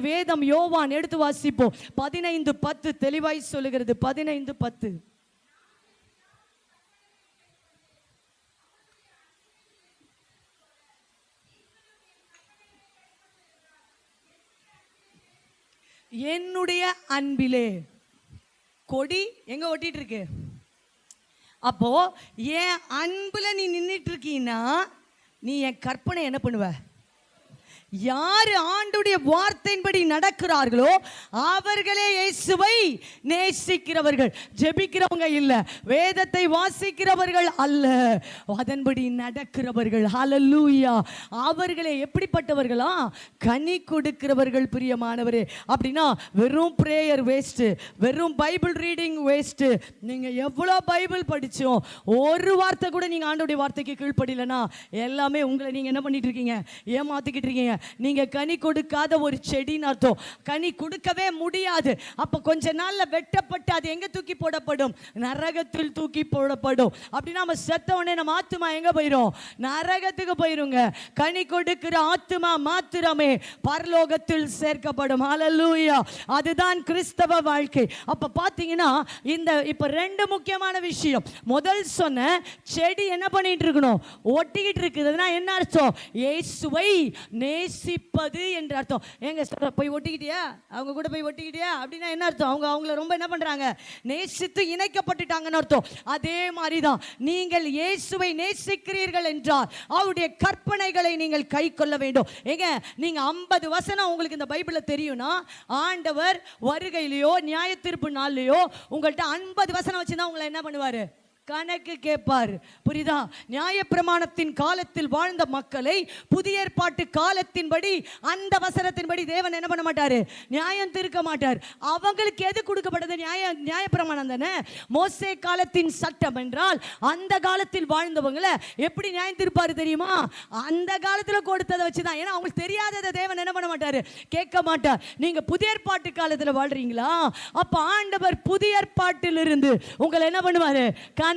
வேதம் யோவான் எடுத்து வாசிப்போம். 15:10 தெளிவாய் சொல்லுகிறது. 15:10. என்னுடைய அன்பிலே. கொடி எங்க ஒட்டிட்டு இருக்கு? அப்போ என் அன்புல நீ நின்றுட்டு இருக்கீன்னா நீ என் கற்பனை என்ன பண்ணுவ? யாரு ஆண்டுடைய வார்த்தையின்படி நடக்கிறார்களோ அவர்களே இயேசுவை நேசிக்கிறவர்கள். ஜெபிக்கிறவங்க இல்ல, வேதத்தை வாசிக்கிறவர்கள் அல்ல, அதன்படி நடக்கிறவர்கள். ஹல்லேலூயா. அவர்களே எப்படிப்பட்டவர்களா? கனி கொடுக்கிறவர்கள். பிரியமானவரே, அப்படின்னா வெறும் பிரேயர் வேஸ்ட், வெறும் பைபிள் ரீடிங் வேஸ்ட். நீங்க எவ்வளவு பைபிள் படிச்சோம், ஒரு வார்த்தை கூட நீங்க ஆண்டவருடைய வார்த்தைக்கு கீழ்ப்படியலனா எல்லாமே உங்களை நீங்க என்ன பண்ணிட்டு இருக்கீங்க? ஏமாத்திக்கிட்டு இருக்கீங்க. நீங்க கனி கொடுக்காத ஒரு செடின்னு அர்த்தம். கனி கொடுக்கவே முடியாது. அப்ப கொஞ்ச நாள்ல வெட்டப்பட்டு அது எங்க தூக்கி போடப்படும்? நரகத்தில் தூக்கி போடப்படும். அப்படின்னா நம்ம செத்த உடனே நம்ம ஆத்துமா எங்க போயிரும்? நரகத்துக்கு போயிருங்க. கனி கொடுக்கிற ஆத்துமா மாத்திரமே பரலோகத்தில் சேர்க்கப்படும். ஹல்லேலூயா. அதுதான் கிறிஸ்தவ வாழ்க்கை. அப்ப பாத்தீங்கன்னா இந்த இப்ப ரெண்டு முக்கியமான விஷயம். முதல் சொன்ன செடி என்ன பண்ணிட்டு இருக்கணும்? ஒட்டிக்கிட்டு இருக்குதுன்னா என்ன அர்த்தம்? இயேசுவை நேசிப்பது என்ற அர்த்தம். எங்க போய் ஒட்டிக்கிட்டியா? அவங்க கூட போய் ஒட்டிக்கிட்டியா அப்படின்னா என்ன அர்த்தம்? அவங்கள ரொம்ப என்ன பண்றாங்க? நேசித்து இணைக்கப்பட்டுட்டாங்கன்னு அர்த்தம். அதே மாதிரிதான் நீங்கள் இயேசுவை நேசிக்கிறீர்கள் என்றால் அவருடைய கற்பனைகளை நீங்கள் கை கொள்ள வேண்டும். ஏங்க நீங்க 50 வசனம் உங்களுக்கு இந்த பைபிள்ல தெரியும்னா ஆண்டவர் வருகையிலையோ நியாய தீர்ப்பு நாள்லையோ உங்கள்கிட்ட 50 வசனம் வச்சுதான் உங்களை என்ன பண்ணுவாரு? கணக்கு கேட்பார். புரியுதா? நியாயப்பிரமாணத்தின் காலத்தில் வாழ்ந்த மக்களை புதிய ஏற்பாட்டு காலத்தின்படி அந்த வசனத்தின்படி தேவன் என்ன பண்ண மாட்டாரு? நியாயம் தீர்க்க மாட்டார். அவங்களுக்கு எது கொடுக்கப்பட்டது? நியாயப்பிரமாணம் தானே. மோசே காலத்தின் சட்டம் என்றால் அந்த காலத்தில் வாழ்ந்தவங்களை எப்படி நியாயம் தீர்ப்பாரு தெரியுமா? அந்த காலத்தில் கொடுத்ததை வச்சுதான். ஏன்னா அவங்களுக்கு தெரியாததை தேவன் என்ன பண்ண மாட்டாரு? கேட்க மாட்டார். நீங்க புதிய ஏற்பாட்டு காலத்தில் வாழ்றீங்களா? அப்ப ஆண்டவர் புதிய ஏற்பாட்டில் இருந்து உங்களை என்ன பண்ணுவாரு?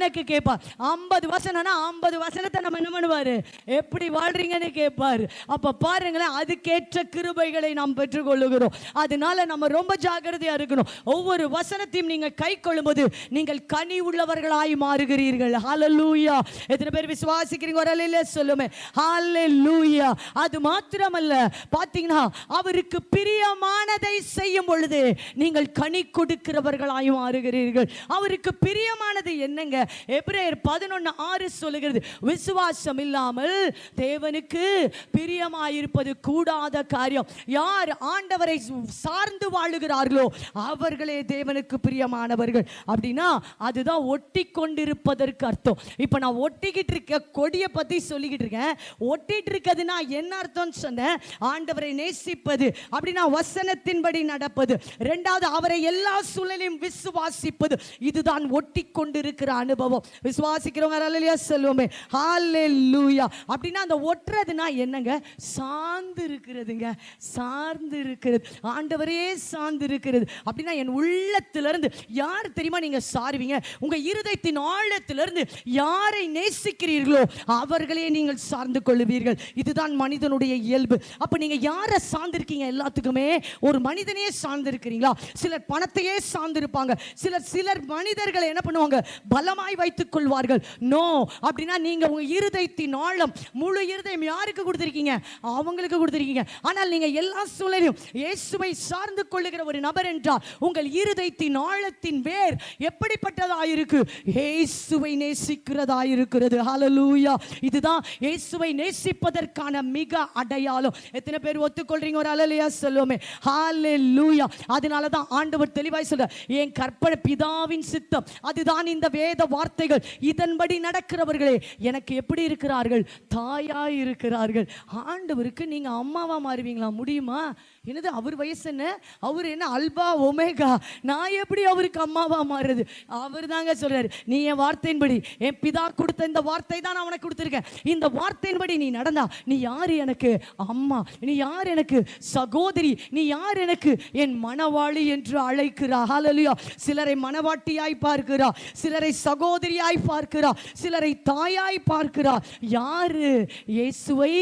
கணக்கு கேட்பார். 50 வசனம்னா 50 வசனத்தை நம்ம என்ன பண்ணுவாரு? எப்படி வாழ்றீங்கன்னு கேட்பாரு. அப்ப பாருங்களேன், அதுக்கேற்ற கிருபைகளை நாம் பெற்றுக்கொள்ளுகிறோம். அதனால நம்ம ரொம்ப ஜாக்கிரதையா இருக்கணும். ஒவ்வொரு வசனத்தையும் நீங்க கை கொள்ளும்போது நீங்கள் கனி உள்ளவர்களாய் மாறுகிறீர்கள். ஹல்லேலூயா. எத்தனை பேர் விசுவாசிக்கிறீங்க? ஒரு அல்லேலூயா சொல்லுமே. ஹல்லேலூயா. அது மாத்திரமல்ல, பாத்தீங்கன்னா அவருக்கு பிரியமானதை செய்யும் பொழுது நீங்கள் கனி கொடுக்கிறவர்களாய் மாறுகிறீர்கள். அவருக்கு பிரியமானது என்னங்க? எபிரேயர் 11:6 சொல்லுகிறது, விசுவாசம் இல்லாமல் தேவனுக்கு பிரியமாயிருப்பது கூடாத காரியம். யார் ஆண்டவரை சார்ந்து வாழுகிறார்களோ அவர்களே தேவனுக்கு பிரியமானவர்கள். அப்படின்னா அதுதான் ஒட்டி கொண்டிருப்பதற்கு அர்த்தம். இப்ப நான் ஒட்டிக்கிட்டு இருக்க கொடியை பத்தி சொல்லிக்கிட்டு இருக்கேன். ஒட்டிட்டு இருக்கிறதுனா என்ன அர்த்தம் சொன்ன? ஆண்டவரை நேசிப்பது அப்படின்னா வசனத்தின்படி நடப்பது. இரண்டாவது, அவரை எல்லா சூழலையும் விசுவாசிப்பது. இதுதான் ஒட்டி கொண்டிருக்கிற அனுபவம். விசுவாசிக்கிறவங்க அல்லேலூயா சொல்லுவோமே. ஹல்லேலூயா. அப்படின்னா அந்த ஒட்டுறதுனா என்னங்க? சார்ந்து இருக்கிறதுங்க. சார்ந்து இருக்கிறது, ஆண்டவரே சார்ந்து இருக்கிறது. அப்படின்னா என் உள்ளத்திலிருந்து யார் தெரியுமா நீங்க சார்வீங்க? உங்க இருதயத்தின் ஆழத்திலிருந்து யாரை நேசிக்கிறீர்களோ அவர்களே நீங்கள் சார்ந்து கொள்ளுவீர்கள். இதுதான் மனிதனுடைய இயல்பு. அப்ப நீங்க யாரை சார்ந்திருக்கீங்க? எல்லாத்துக்குமே ஒரு மனிதனையே சார்ந்திருக்கிறீங்களா? சிலர் பணத்தையே சார்ந்திருப்பாங்க. சிலர் மனிதர்களை என்ன பண்ணுவாங்க? பலமாய் வைத்துக் கொள்வார்கள். நோ. அப்படின்னா நீங்க உங்க இருதயத்தின் ஆழம், முழு இருதயம் யாருக்கு கொடுத்திருக்கீங்க? அவங்களுக்கு கொடுத்திருக்கீங்க. ஆனால் நீங்க எல்லா சூழலையும் இயேசுவை சார்ந்து கொள்ளுகிற ஒரு நபர் என்றால் உங்கள் இருதயத்தின் ஆழத்தின் வேர் எப்படிப்பட்டதாயிருக்கு? இயேசுவை நேசிக்கிறதாயிருக்கிறது. ஹல்லேலூயா. இதுதான் இயேசுவை நேசிப்பதற்கான மிக அடையாளம். எத்தனை பேர் ஒத்துக்கொள்றீங்க? ஒரு அல்லேலூயா சொல்லுவோமே. ஹல்லேலூயா. அதனால தான் ஆண்டவர் தெளிவாய் சொல்றார், என் கற்பனை பிதாவின் சித்தம் அதுதான் இந்த வேத வார்த்தைகள். இதன்படி நடக்கிறவர்களே எனக்கு எப்படி இருக்கிறார்கள்? தாயாய் இருக்கிறார்கள். ஆண்டவருக்கு நீங்க அம்மாவா மாறுவீங்களா? முடியுமா? என்னது அவர் வயசு என்ன? அவர் என்ன அல்பா ஒமேகா? நான் எப்படி அவருக்கு அம்மாவா மாறுறது? அவர் தாங்க சொல்றாரு, நீ என் வார்த்தையின்படி, என் பிதா கொடுத்த இந்த வார்த்தை தான் நான் உனக்கு கொடுத்திருக்கேன். இந்த வார்த்தையின்படி நீ நடந்தா நீ யார் எனக்கு அம்மா? நீ யார் எனக்கு சகோதரி? நீ யார் எனக்கு என் மனவாளி என்று அழைக்கிறா. ஹல்லேலூயா. சிலரை மனவாட்டியாய் பார்க்கிறா, சிலரை சகோதரியாய் பார்க்கிறார், சிலரை தாயாய் பார்க்கிறார். யாரு? இயேசுவை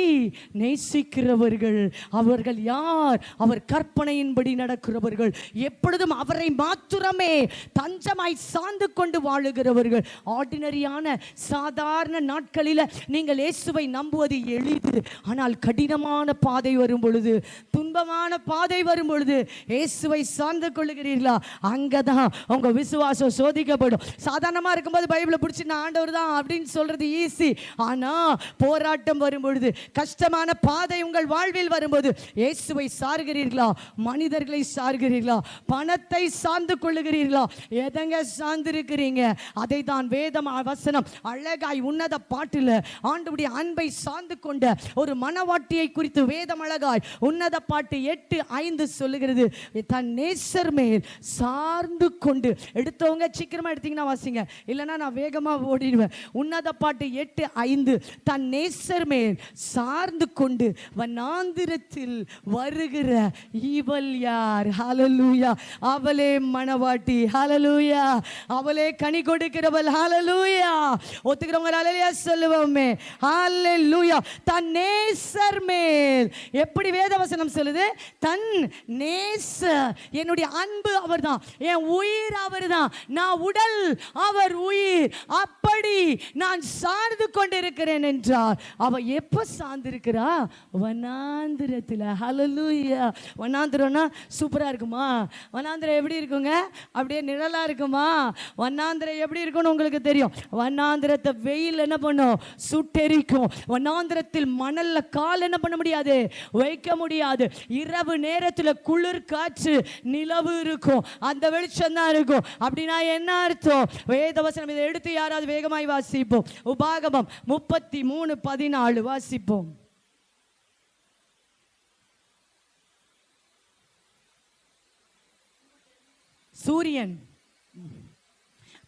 நேசிக்கிறவர்கள். அவர்கள் யார்? அவர் கற்பனையின்படி நடக்கிறவர்கள், எப்பொழுதும் அவரை மாத்திரமே தஞ்சமாய் சார்ந்து கொண்டு வாழுகிறவர்கள். ஆர்டினரியான சாதாரண நாட்களில் நீங்கள் இயேசுவை நம்புவது எளிது. ஆனால் கடினமான பாதை வரும் பொழுது, துன்பமான பாதை வரும் பொழுது இயேசுவை சார்ந்து கொள்ளுகிறீர்களா? அங்கதான் உங்க விசுவாசம் சோதிக்கப்படும். சாதாரணமா இருக்கும்போது பைபிளை பிடிச்சி நான் ஆண்டவர் தான் அப்படின்னு சொல்றது ஈஸி. ஆனா போராட்டம் வரும் பொழுது, கஷ்டமான பாதை உங்கள் வாழ்வில் வரும்போது இயேசுவை சார்கிறீர்களா? மனிதர்களை சார்கிறீர்களா? பணத்தை சார்ந்து கொள்ளுகிறீர்களா? எதங்க சார்ந்திருக்கிறீங்க? அதை தான் வேதம் வசனம் அழகாய் உன்னத பாட்டில் ஆண்டவருடைய அன்பை சார்ந்து கொண்ட ஒரு மனவாட்டியை குறித்து வேதம் அழகாய் உன்னத பாட்டு 8:5 சொல்லுகிறது. தன் நேசர் மேல் சார்ந்து கொண்டு. எடுத்தவங்க சீக்கிரமா எடுத்தீங்கன்னா வாசிங்க, இல்லைன்னா நான் வேகமா ஓடிடுவேன். உன்னத பாட்டு 8:5 தன் நேசர் மேல் சார்ந்து கொண்டு வனாந்திரத்தில் வருகிற இவள் யார்? ஹல்லேலூயா. அவளே மனவாட்டி. ஹல்லேலூயா. அவளே கனி கொடுக்கிறவள். ஹல்லேலூயா. ஒத்துக்கிறவங்க ஹல்லேலூயா சொல்லுவோமே. ஹல்லேலூயா. தன் நேசர் மேல். எப்படி வேதவசனம் சொல்லுது? தன் நேசர். என்னுடைய அன்பு அவர்தான், என் உயிர் அவர்தான், நான் உடல் அவர் உயிர். அப்படி நான் சார்ந்து கொண்டிருக்கிறேன் என்றார். அவ எப்ப சார்ந்திருக்கிறா? வனாந்திரத்தில். ஹல்லேலூயா. வனாந்திரம்னா சூப்பரா இருக்குமா? வனாந்திரம் எப்படி இருக்குங்க? அப்படியே நிழலா இருக்குமா? வனாந்திரம் எப்படி இருக்கும்னு உங்களுக்கு தெரியும். வனாந்திரத்தை வெயில் என்ன பண்ணும்? சுட்டெரிக்கும். வனாந்திரத்தில் மணல்ல கால் என்ன பண்ண முடியாது? வைக்க முடியாது. இரவு நேரத்தில் குளிர் காற்று நிலவு இருக்கும், அந்த வெளிச்சம் தான் இருக்கும். அப்படின்னா என்ன அர்த்தம்? வேதவசனம் இதை எடுத்து யாராவது வேகமாய் வாசிப்போம். உபாகமம் 33:14 வாசிப்போம். சூரியன்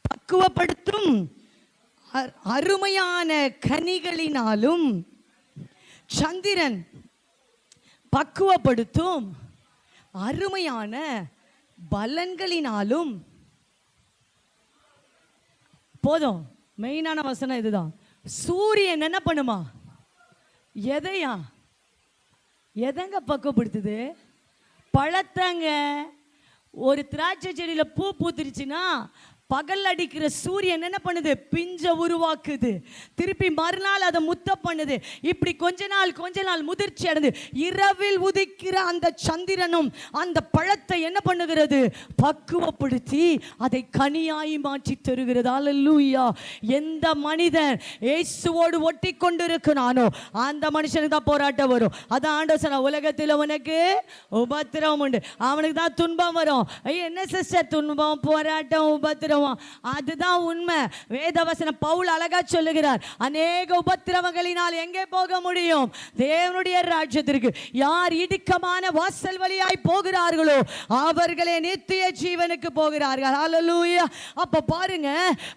பக்குவப்படுத்தும் அருமையான கனிகளினாலும், சந்திரன் பக்குவப்படுத்தும் அருமையான பலன்களினாலும். போதும், மெயினான வசனம் இதுதான். சூரியன் என்ன பண்ணுமா? எதையா? எதங்க பக்குவப்படுத்துது? பழத்தங்க. ஒரு திராட்சை செடியில பூ பூத்துருச்சுன்னா பகல் அடிக்கிற சூரியன் என்ன பண்ணுது? பிஞ்ச உருவாக்குது. திருப்பி மறுநாள் அதை முத்த பண்ணுது. இப்படி கொஞ்ச நாள் முதிர்ச்சி அடைந்து இரவில் உதிக்கிற அந்த சந்திரனும் அந்த பழத்தை என்ன பண்ணுகிறது? பக்குவப்படுத்தி அதை கனியாய் மாற்றி தருகிறது. அல்லேலூயா. எந்த மனிதன் இயேசுவோடு ஒட்டி கொண்டிருக்கிறானோ அந்த மனுஷனுக்கு தான் போராட்டம் வரும். அதான் ஆண்டவர் சொன்னார், உலகத்தில் உனக்கு உபத்திரவம் உண்டு. அவனுக்கு தான் துன்பம் வரும். என்ன சிஸ்டர் துன்பம், போராட்டம், உபத்திரம்? அதுதான் உண்மை. வேதவசனம் பவுல் அழகா சொல்லுகிறார், அநேக உபத்திரவங்களினால் எங்கே போக முடியும்? தேவனுடைய ராஜ்யத்திற்கு. யார் இடுக்கமான வாசல் வழியாய் போகிறார்களோ அவர்களே நித்திய ஜீவனுக்கு போகிறார்கள். ஹல்லேலூயா. அப்ப பாருங்க,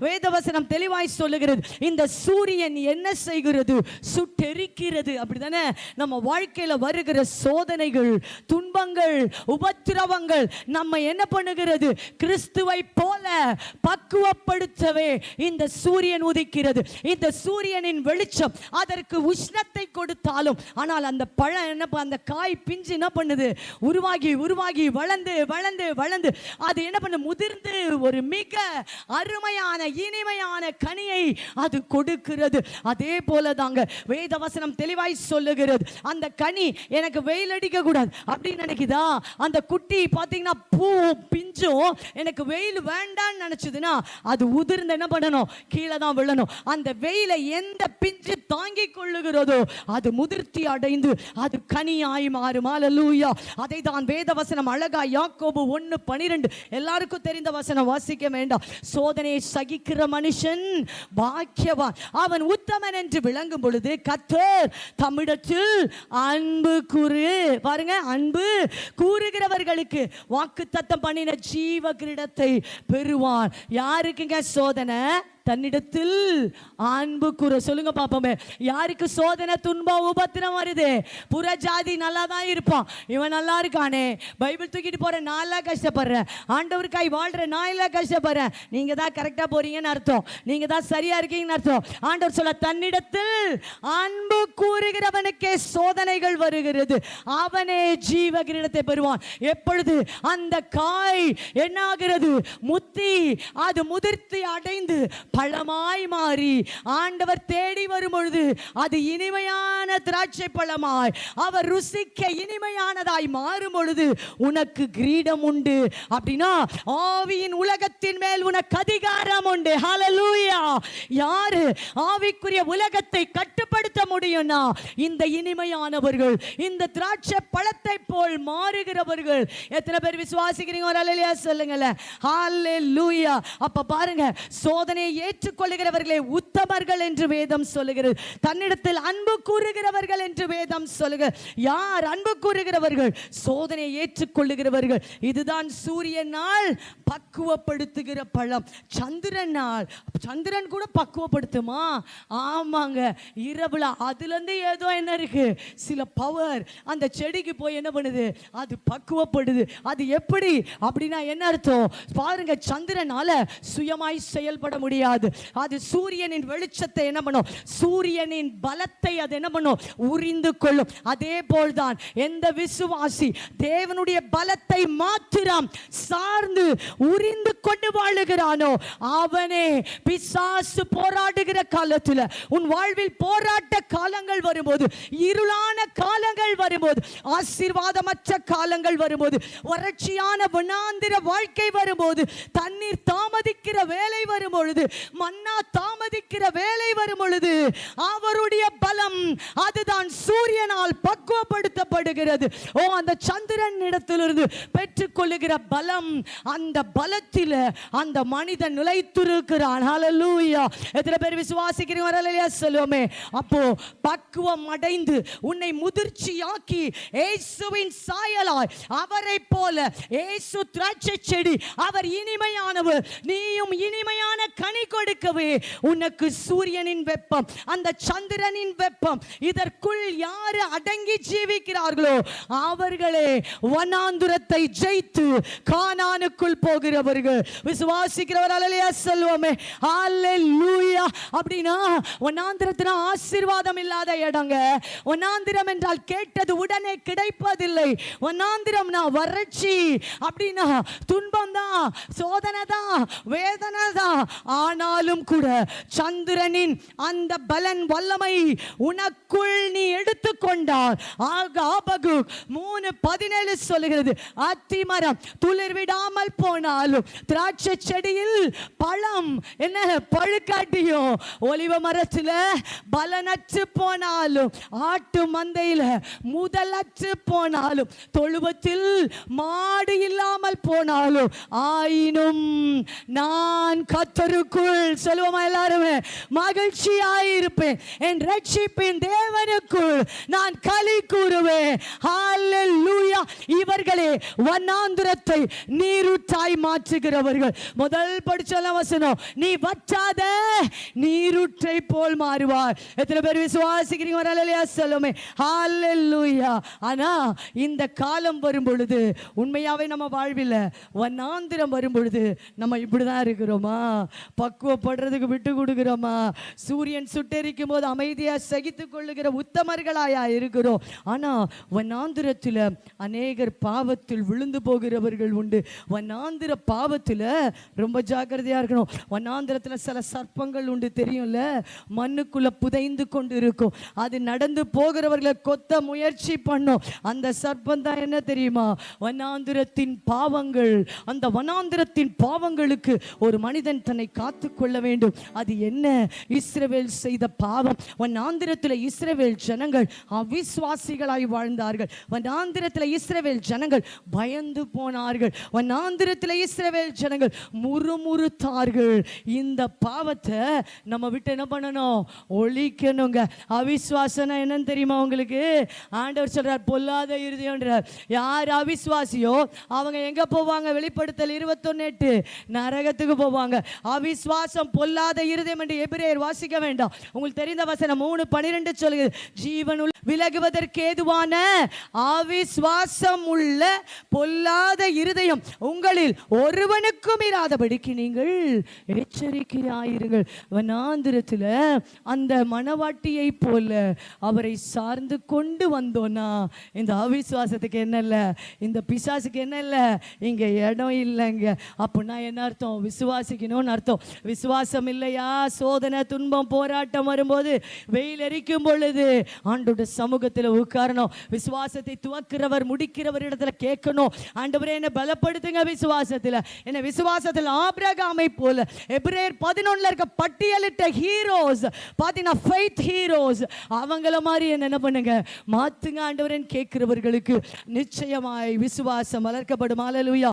வேதவசனம் தெளிவாய் சொல்லுகிறது, இந்த சூரியன் என்ன செய்கிறது? சுட்டெரிக்கிறது. அப்படிதானே நம்ம வாழ்க்கையில வருகிற சோதனைகள், துன்பங்கள், உபத்திரவங்கள் நம்ம என்ன பண்ணுகிறது? கிறிஸ்துவை போல பக்குவப்படுத்தவே இந்த சூரியன் உதிக்கிறது. இந்த சூரியனின் வெளிச்சம் அதற்கு உஷ்ணத்தை கொடுத்தாலும், ஆனால் அந்த பழம் என்ன, அந்த காய் பிஞ்சு என்ன பண்ணுது? உருவாகி வளர்ந்து அது என்ன பண்ண? முதிர்ந்து ஒரு மிக அருமையான இனிமையான கனியை அது கொடுக்கிறது. அதே போல தாங்க வேதவசனம் தெளிவாய் சொல்லுகிறது, அந்த கனி எனக்கு வெயில் அடிக்க கூடாது அப்படின்னு நினைக்குதா? அந்த குட்டி பார்த்தீங்கன்னா பூ பிஞ்சும் எனக்கு வெயில் வேண்டான்னு நினைச்சதுன்னா அது உதிர்ந்து என்ன பண்ணணும்? கீழே தான் விழணும். அந்த வெயிலை எந்த பிஞ்சு தாங்கிக் கொள்ளுகிறதோ அது முதிர்ச்சி அடைந்து அது கனியாய் மாறும். அல்லேலூயா. அதை தான் வேதவசனம் அழகா யாக்கோபு 1:12 எல்லாருக்கும் தெரிந்த வசனம், வாசிக்க வேண்டாம். சோதனையை சகிக்கிற மனுஷன் பாக்கியவான், அவன் உத்தமன் என்று விளங்கும் பொழுது கர்த்தர் தம்மிடத்தில் அன்பு கூறு. பாருங்க, அன்பு கூறுகிறவர்களுக்கு வாக்குத்தத்தம் பண்ணின ஜீவ கிரீடத்தை பெறுவான். யாருக்குங்க சோதனை? தன்னிடத்தில் அன்பு கூற. சொல்லுங்க பாப்போமே, யாருக்கு சோதனை துன்பம் உபத்திரம் வருது? புறஜாதி நல்லா தான் இருப்பான், இவன் நல்லா இருக்கானே, பைபிள் தூக்கிட்டு போற நான் எல்லாம் கஷ்டப்படுறேன், ஆண்டவருக்காய் வாழ்ற நான் எல்லாம் கஷ்டப்படுறேன். நீங்க தான் கரெக்டா போறீங்கன்னு அர்த்தம், நீங்க தான் சரியா இருக்கீங்கன்னு அர்த்தம். ஆண்டவர் சொல்ல, தன்னிடத்தில் அன்பு கூறுகிறவனுக்கே சோதனைகள் வருகிறது, அவனே ஜீவ கிரீடத்தை பெறுவான். எப்பொழுது அந்த காய் என்ன ஆகிறது? முத்தி, அது முதிர்த்தி அடைந்து பழமாய் மாறி ஆண்டவர் தேடி வரும் பொழுது அது இனிமையான திராட்சை பழமாய் அவர் ருசிக்க இனிமையானதாய் மாறும் பொழுது உனக்கு கிரீடம் உண்டு. அப்படின்னா ஆவியின் உலகத்தின் மேல் உனக்கு அதிகாரம் உண்டு. ஹல்லேலூயா! யாரு ஆவிக்குரிய உலகத்தை கட்டுப்படுத்த முடியும்னா இந்த இனிமையானவர்கள், இந்த திராட்சை பழத்தை போல் மாறுகிறவர்கள். எத்தனை பேர் விசுவாசிக்கிறீங்க? ஒரு அல்லேலூயா சொல்லுங்களேன். ஹல்லேலூயா! அப்ப பாருங்க, சோதனையை ஏற்றுக்கொள்ளுகிறவர்களே உத்தமர்கள் என்று வேதம் சொல்லுகிறது. தன்னிடத்தில் அன்பு கூறுகிறவர்கள் என்று வேதம் சொல்லுகிறது. யார் அன்பு கூறுகிறவர்கள்? சோதனையை ஏற்றுக்கொள்ளுகிறவர்கள். இதுதான் சூரியனால் பக்குவப்படுத்துகிற பழம். சந்திரனால், சந்திரன் கூட பக்குவப்படுத்துமா? ஆமாங்க, இரவுல அதுல இருந்து ஏதோ என்ன இருக்கு, சில பவர் அந்த செடிக்கு போய் என்ன பண்ணுது, அது பக்குவப்படுது. அது எப்படி அப்படின்னா என்ன அர்த்தம் பாருங்க, சந்திரனால சுயமாய் செயல்பட முடியாது. அது சூரியனின் வெளிச்சத்தை என்ன பண்ணும், சூரியனின் பலத்தை அது என்ன பண்ணும், உறிந்து கொள்ளும். அதே போல்தான் எந்த விசுவாசி தேவனுடைய பலத்தை மாத்திரம் சார்ந்து உறிந்து கொண்டு வாழுகிறானோ அவனே பிசாசு போராடுகிற காலத்தில், உன் வாழ்வில் போராட்ட காலங்கள் வரும்போது, இருளான காலங்கள் வரும்போது, ஆசீர்வாதமற்ற காலங்கள் வரும்போது, வறட்சியான வனாந்திர வாழ்க்கை வரும்போது, தண்ணீர் தாமதிக்கிற வேலை வரும் பொழுது, மன்னா தாமதிக்கிற வேலை வரும் பொழுது, அவருடைய பலம் அதுதான் சூரியனால் பக்குவப்படுத்தப்படுகிறது. ஓ, அந்த சந்திரன் இடத்திலிருந்து பெற்றுக்கொள்ளுகிற பலம், அந்த பலத்தில் அந்த மனிதன் நிலைத்திருக்கிறான். ஹல்லேலூயா! எத்தனை பேர் விசுவாசிக்கிறீங்க? ஹல்லேலூயா சொல்லுவோமே. அப்போ பக்குவம் அடைந்து உன்னை முதிர்ச்சியாக்கி இயேசுவின் சாயலாய் அவரை போல, இயேசு திராட்சை செடி, அவர் இனிமையானவர், நீயும் இனிமையான கனி கொடுக்கவே உனக்கு சூரியனின் வெப்பம், அந்த சந்திரனின் வெப்பம், இதற்குள் யாரு அடங்கி ஜீவிக்கிறார்களோ அவர்களே வனாந்துரத்தை ஜெயித்து கானானுக்குள் போகிறவர்கள். விசுவாசிக்கிறவர் அல்லேலூயா சொல்லுவோமே. ஹல்லேலூயா! அப்படினா வனாந்திரத்தின ஆசீர்வாதம் இல்லாத இடங்க. வனாந்திரம் என்றால் கேட்டது உடனே கிடைப்பதில்லை. வனாந்திரம்னா வறட்சி, அப்படினா துன்பம் தான், சோதனை தான், வேதனை தான். ஆனாலும் கூட சந்திரனின் அந்த பலன் வல்லமை உனக்குள் நீ எடுத்துக்கொண்டால், ஆபகு 3:17 சொல்லுகிறது, அத்திமரம் துளிர் விடாமல் போனாலும், திராட்சை செடியில் பழம் என்ன பழுக்காட்டியும், ஒலிவ மரத்தில் பலனற்று போனாலும், ஆட்டு மந்தையில் முதலற்று போனாலும், தொழுவத்தில் மாடு இல்லாமல் போனாலும், ஆயினும் நான் கர்த்தருக்குள் சொல்லுவோமா எல்லாருமே, மகிழ்ச்சியாயிருப்பேன், என் ரட்சிப்பின் தேவனுக்குள் நான் களி கூறுவேன். ஹல்லேலூயா! இவர்களே வனாந்திரத்தை நீரூற்றாய் மாற்றுகிறவர்கள். முதல் படிச்ச வசனம், நீ வற்றாத நீரூற்றை போல் மாறுவார். எத்தனை பேர் விசுவாசிக்கிறீங்க? ஹல்லேலூயா சொல்லுமே. ஹல்லேலூயா! ஆனா இந்த காலம் வரும் பொழுது, உண்மையாவே நம்ம வாழ்வில் வனாந்திரம் வரும் பொழுது நம்ம இப்படிதான் இருக்கிறோமா? பக்குவப்படுறதுக்கு விட்டு கொடுக்கிறோமா? சூரியன் சுட்டெரிக்கும் போது அமைதியா சகித்துக் கொள்ளுகிற உத்தமர்களாயா இருக்கிறோம்? ஆனா வனாந்திரத்தில் அநேகர் பாவத்தில் விழுந்து போகிறவர்கள் உண்டு. வனாந்திர பாவத்தில் ரொம்ப ஜாக்கிரதையா இருக்கணும். வனாந்திரத்தில் சில சர்ப்பங்கள் உண்டு, தெரியும்ல, மண்ணுக்குள்ள புதைந்து கொண்டு இருக்கும். அது நடந்து போகிறவர்களை கொத்த முயற்சி பண்ணும். அந்த சர்ப்பம் தான் என்ன தெரியுமா? வனாந்திரத்தின் பாவங்கள். அந்த வனாந்திரத்தின் பாவங்களுக்கு ஒரு மனிதன் தன்னை காத்து கொள்ள வேண்டும். அது என்ன? இஸ்ரவேல் செய்த பாவம். வனாந்திரத்தில் இஸ்ரவேல் ஜனங்கள் அவிசுவாசிகளாய் வாழ்ந்தார்கள். வனாந்திரத்தில் இஸ்ரவேல் ஜனங்கள் பயந்து போனார்கள். வனாந்திரத்தில் இஸ்ரவேல் ஜனங்கள் முறுமுறுத்தார்கள். இந்த பாவத்தை நம்ம விட்டு என்ன பண்ணணும்? ஒழிக்கணுங்க. அவிசுவாசனா என்னன்னு தெரியுமா உங்களுக்கு? ஆண்டவர் சொல்றார் பொல்லாத இருதயம்ன்றார். யார் அவிசுவாசியோ அவங்க எங்க போவாங்க? வெளிப்படுத்தல் 21:8 நரகத்துக்கு போவாங்க. அவிசுவாசம் பொல்லாத இருதயம் என்று எபிரேயர் வாசிக்க வேண்டாம். உங்களுக்கு தெரிந்த வசனம் 3:12 சொல்லுது, ஜீவனுள்ள விலகுவதற்கு ஏதுவான அவிசுவாசம் உள்ள பொல்லாத இருதயம் உங்களில் ஒருவனுக்கும் இராதபடிக்கு நீங்கள் எச்சரிக்கையாயிருங்கள். வனாந்திரத்தில் அந்த மணவாட்டியை போல அவரை சார்ந்து கொண்டு வந்தோன்னா இந்த அவிசுவாசத்துக்கு என்ன இல்லை, இந்த பிசாசுக்கு என்ன இல்லை, இங்கே இடம் இல்லைங்க. அப்படின்னா என்ன அர்த்தம்? விசுவாசிக்கணும்னு அர்த்தம். விசுவாசம் இல்லையா? சோதனை, துன்பம், போராட்டம் வரும்போது, வெயில் எரிக்கும் பொழுது ஆண்டோட சமூகத்தில் உட்காரணும். விசுவாசத்தை துவக்கிறவர் முடிக்கிறவர் இடத்துல கேட்கணும், ஆண்டவரே என்னை பலப்படுத்துங்க விசுவாசத்தில். என்ன விசுவாசத்தில் ஆபிரகாமை போல எபிரேயர் 11 இருக்க பட்டியலிட்ட ஹீரோஸ் பார்த்தீங்கன்னா, ஃபெய்த் ஹீரோஸ், அவங்கள மாதிரி என்ன பண்ணுங்க, மாத்துங்க ஆண்டவரேன்னு கேட்கிறவர்களுக்கு நிச்சயமாய் விசுவாசம் வளர்க்கப்படும். ஹல்லேலூயா.